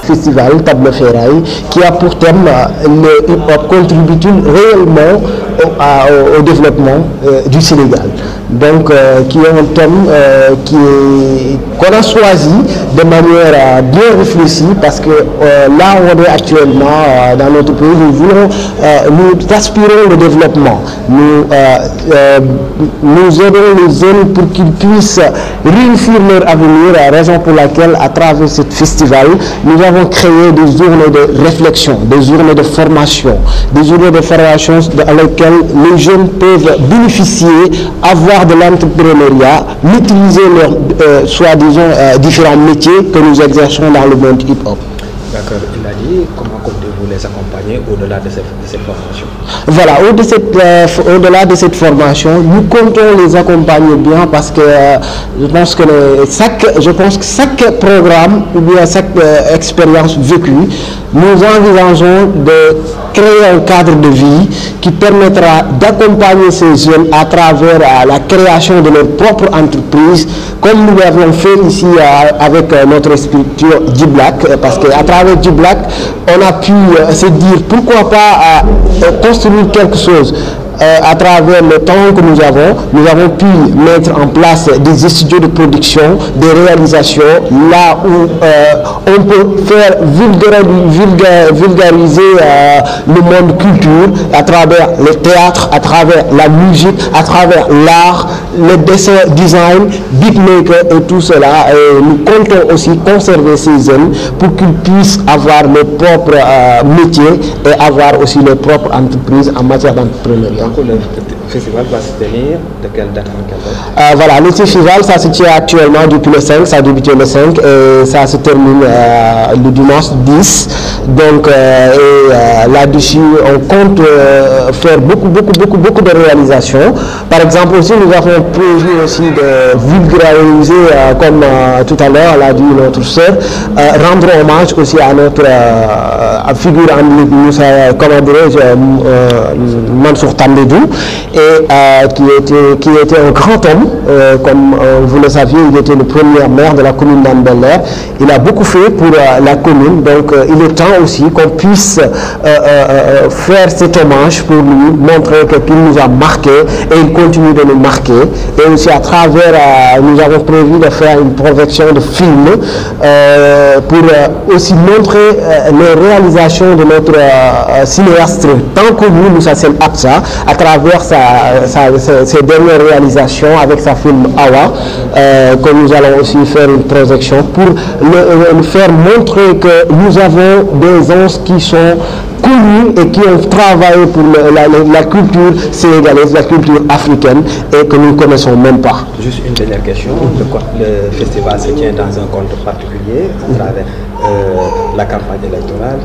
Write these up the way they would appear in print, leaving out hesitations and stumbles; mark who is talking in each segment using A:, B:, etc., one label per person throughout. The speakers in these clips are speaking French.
A: festival Table Ferraille qui a pour thème le hip-hop contribue-t-il réellement au développement du Sénégal. Donc, qui est un thème qu'on a choisi de manière bien réfléchie parce que là on est actuellement dans notre pays, nous aspirons le développement. Nous aidons les jeunes pour qu'ils puissent réussir leur avenir, raison pour laquelle à travers ce festival, nous avons créé des journées de réflexion, des journées de formation, dans lesquelles les jeunes peuvent bénéficier, avoir de l'entrepreneuriat, maîtriser leurs soi-disant différents métiers que nous exerçons dans le monde hip-hop.
B: D'accord, il a dit, comment comptez-vous les accompagner au-delà de cette formation?
A: Voilà, au-delà de cette formation, nous comptons les accompagner bien parce que je pense que chaque programme ou bien chaque expérience vécue, nous envisageons de créer un cadre de vie qui permettra d'accompagner ces jeunes à travers la création de leur propre entreprise, comme nous l'avons fait ici avec notre structure G-Black, parce qu'à travers G-Black, on a pu se dire pourquoi pas construire quelque chose. À travers le temps que nous avons pu mettre en place des studios de production, des réalisations, là où on peut faire vulgariser le monde culture à travers le théâtre, à travers la musique, à travers l'art, le dessin, design, beatmaker et tout cela. Et nous comptons aussi conserver ces jeunes pour qu'ils puissent avoir leur propre métier et avoir aussi leur propre entreprise en matière d'entrepreneuriat.
B: Le festival va se tenir de quelle date en quelle date?
A: Voilà, le festival, ça se tient actuellement depuis le 5, ça a débuté le 5 et ça se termine le dimanche 10. Donc là-dessus, on compte faire beaucoup de réalisations. Par exemple, aussi, nous avons prévu aussi de vulgariser, comme tout à l'heure l'a dit notre sœur, rendre hommage aussi à notre figure Moussa, comment dirais-je, Mansour Tambédou, et qui était un grand homme, comme vous le saviez, il était le premier maire de la commune d'Anne-Bel-Air. Il a beaucoup fait pour la commune, donc il est temps aussi qu'on puisse faire cet hommage pour lui, montrer qu'il nous a marqué et il continue de nous marquer. Et aussi à travers, nous avons prévu de faire une projection de films pour aussi montrer les réalisations de notre cinéaste tant connu, Moussa Sen Absa, à travers ses dernières réalisations avec sa film Awa, que nous allons aussi faire une projection pour le faire montrer que nous avons des gens qui sont connus et qui ont travaillé pour la culture sénégalaise, la culture africaine et que nous ne connaissons même pas.
B: Juste une dernière question. Le festival se tient dans un contexte particulier à travers la campagne électorale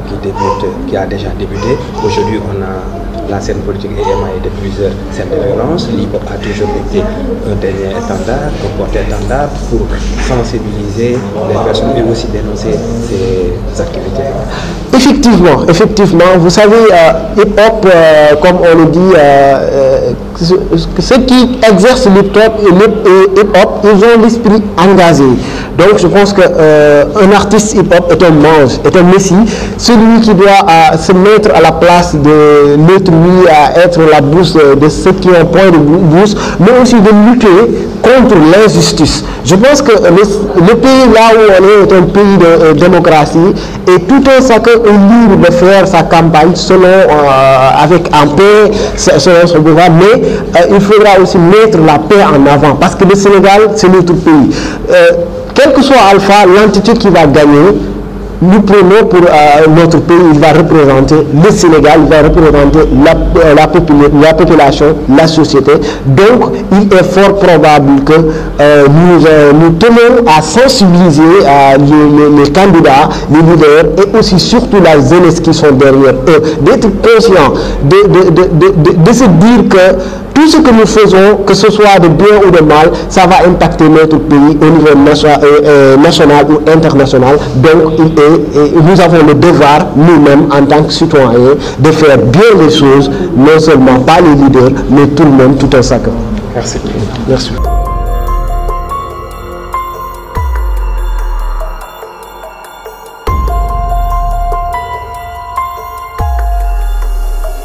B: qui a déjà débuté. Aujourd'hui, on a la scène politique est émaillée de plusieurs scènes de violence. L'hip-hop a toujours été un dernier étendard, un porte-étendard pour sensibiliser les personnes et aussi dénoncer ces activités.
A: Effectivement, vous savez, hip-hop, comme on le dit, ceux qui exercent l'hip-hop, ils ont l'esprit engagé. Donc je pense qu'un artiste hip-hop est un mage, est un messie, celui qui doit se mettre à la place de l'autrui, à être la bouche de ceux qui ont point de bouche, mais aussi de lutter contre l'injustice. Je pense que le pays là où on est un pays de démocratie et tout un chacun est libre de faire sa campagne selon, avec en paix, selon son pouvoir, mais il faudra aussi mettre la paix en avant parce que le Sénégal c'est notre pays. Quel que soit Alpha, l'entité qui va gagner, nous prenons pour notre pays, il va représenter le Sénégal, il va représenter la population, la société. Donc, il est fort probable que nous tenons à sensibiliser les candidats, les leaders et aussi surtout la jeunesse qui sont derrière eux, d'être conscients, de se dire que tout ce que nous faisons, que ce soit de bien ou de mal, ça va impacter notre pays au niveau national ou international. Donc, nous avons le devoir, nous-mêmes, en tant que citoyens, de faire bien les choses, non seulement pas les leaders, mais tout le monde, tout un chacun.
B: Merci.
A: Merci.